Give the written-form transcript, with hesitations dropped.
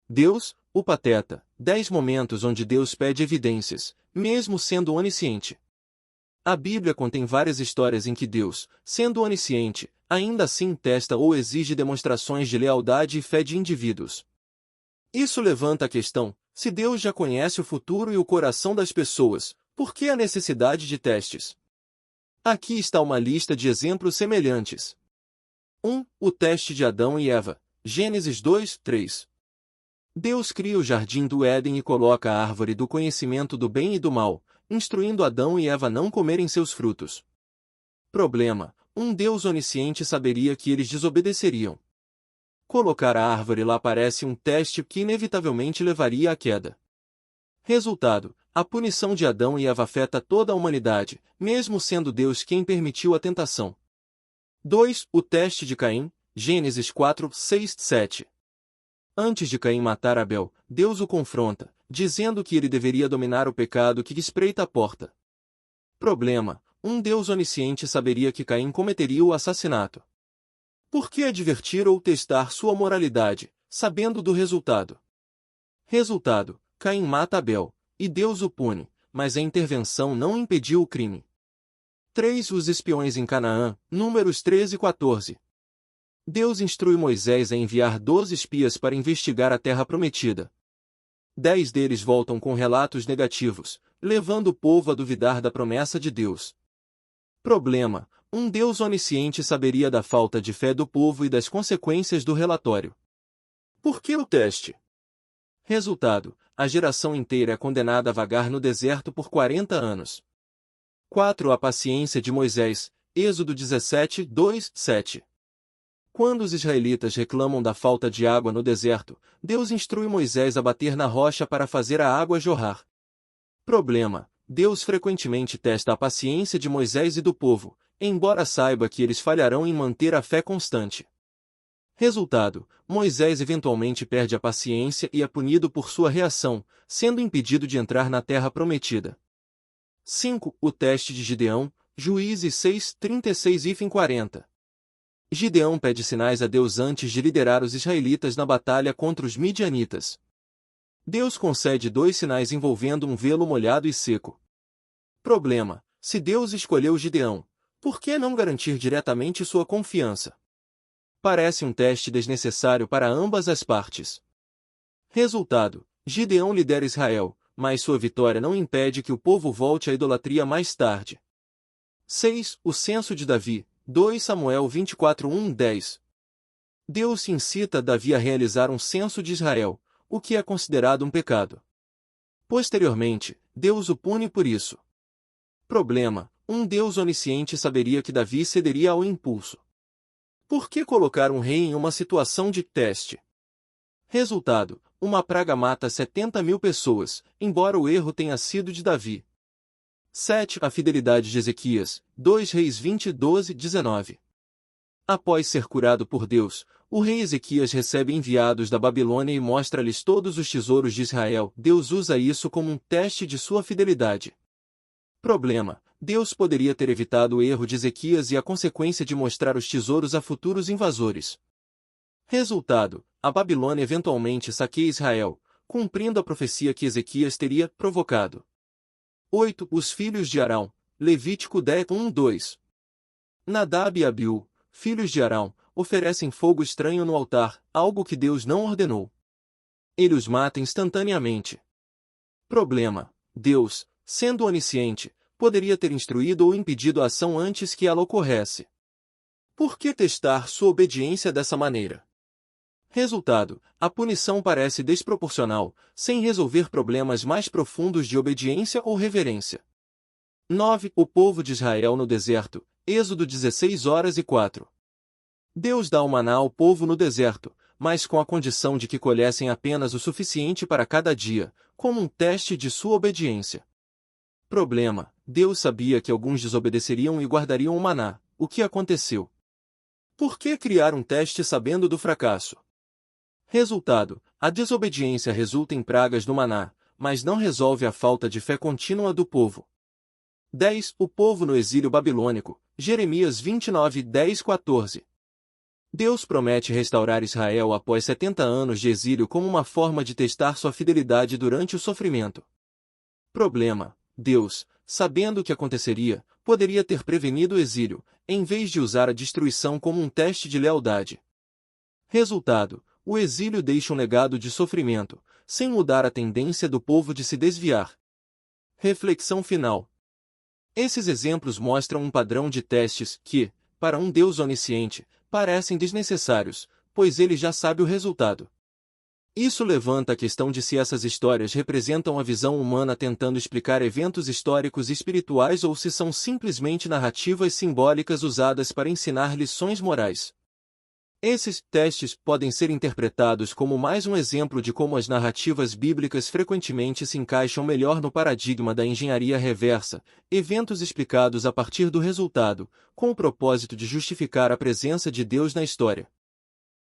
Deus, o pateta. 10 momentos onde Deus pede evidências, mesmo sendo onisciente. A Bíblia contém várias histórias em que Deus, sendo onisciente, ainda assim testa ou exige demonstrações de lealdade e fé de indivíduos. Isso levanta a questão: se Deus já conhece o futuro e o coração das pessoas, por que a necessidade de testes? Aqui está uma lista de exemplos semelhantes. 1. O teste de Adão e Eva. Gênesis 2, 3. Deus cria o jardim do Éden e coloca a árvore do conhecimento do bem e do mal, instruindo Adão e Eva a não comerem seus frutos. Problema: um Deus onisciente saberia que eles desobedeceriam. Colocar a árvore lá parece um teste que inevitavelmente levaria à queda. Resultado: a punição de Adão e Eva afeta toda a humanidade, mesmo sendo Deus quem permitiu a tentação. 2. O teste de Caim. Gênesis 4, 6, 7. Antes de Caim matar Abel, Deus o confronta, dizendo que ele deveria dominar o pecado que espreita a porta. Problema: um Deus onisciente saberia que Caim cometeria o assassinato. Por que advertir ou testar sua moralidade, sabendo do resultado? Resultado: Caim mata Abel, e Deus o pune, mas a intervenção não impediu o crime. 3. Os espiões em Canaã. Números 13 e 14. Deus instrui Moisés a enviar 12 espias para investigar a terra prometida. 10 deles voltam com relatos negativos, levando o povo a duvidar da promessa de Deus. Problema: um Deus onisciente saberia da falta de fé do povo e das consequências do relatório. Por que o teste? Resultado: a geração inteira é condenada a vagar no deserto por 40 anos. 4. A paciência de Moisés. Êxodo 17, 2, 7. Quando os israelitas reclamam da falta de água no deserto, Deus instrui Moisés a bater na rocha para fazer a água jorrar. Problema: Deus frequentemente testa a paciência de Moisés e do povo, embora saiba que eles falharão em manter a fé constante. Resultado: Moisés eventualmente perde a paciência e é punido por sua reação, sendo impedido de entrar na terra prometida. 5. O teste de Gideão. Juízes 6, 36 e 40. Gideão pede sinais a Deus antes de liderar os israelitas na batalha contra os midianitas. Deus concede 2 sinais envolvendo um velo molhado e seco. Problema: se Deus escolheu Gideão, por que não garantir diretamente sua confiança? Parece um teste desnecessário para ambas as partes. Resultado: Gideão lidera Israel, mas sua vitória não impede que o povo volte à idolatria mais tarde. 6. O censo de Davi. 2 Samuel 24, 1, 10. Deus incita Davi a realizar um censo de Israel, o que é considerado um pecado. Posteriormente, Deus o pune por isso. Problema: um Deus onisciente saberia que Davi cederia ao impulso. Por que colocar um rei em uma situação de teste? Resultado: uma praga mata 70.000 pessoas, embora o erro tenha sido de Davi. 7. A fidelidade de Ezequias. 2 Reis 20, 12, 19. Após ser curado por Deus, o rei Ezequias recebe enviados da Babilônia e mostra-lhes todos os tesouros de Israel. Deus usa isso como um teste de sua fidelidade. Problema: Deus poderia ter evitado o erro de Ezequias e a consequência de mostrar os tesouros a futuros invasores. Resultado: a Babilônia eventualmente saqueia Israel, cumprindo a profecia que Ezequias teria provocado. 8. Os filhos de Arão. Levítico 10, 1, 2. Nadab e Abiú, filhos de Arão, oferecem fogo estranho no altar, algo que Deus não ordenou. Ele os mata instantaneamente. Problema: Deus, sendo onisciente, poderia ter instruído ou impedido a ação antes que ela ocorresse. Por que testar sua obediência dessa maneira? Resultado: a punição parece desproporcional, sem resolver problemas mais profundos de obediência ou reverência. 9. O povo de Israel no deserto. Êxodo 16 horas e 4. Deus dá o maná ao povo no deserto, mas com a condição de que colhessem apenas o suficiente para cada dia, como um teste de sua obediência. Problema: Deus sabia que alguns desobedeceriam e guardariam o maná. O que aconteceu? Por que criar um teste sabendo do fracasso? Resultado: a desobediência resulta em pragas no maná, mas não resolve a falta de fé contínua do povo. 10. O povo no exílio babilônico. Jeremias 29, 10, 14. Deus promete restaurar Israel após 70 anos de exílio como uma forma de testar sua fidelidade durante o sofrimento. Problema: Deus, sabendo o que aconteceria, poderia ter prevenido o exílio, em vez de usar a destruição como um teste de lealdade. Resultado: o exílio deixa um legado de sofrimento, sem mudar a tendência do povo de se desviar. Reflexão final. Esses exemplos mostram um padrão de testes que, para um Deus onisciente, parecem desnecessários, pois ele já sabe o resultado. Isso levanta a questão de se essas histórias representam a visão humana tentando explicar eventos históricos e espirituais ou se são simplesmente narrativas simbólicas usadas para ensinar lições morais. Esses testes podem ser interpretados como mais um exemplo de como as narrativas bíblicas frequentemente se encaixam melhor no paradigma da engenharia reversa, eventos explicados a partir do resultado, com o propósito de justificar a presença de Deus na história.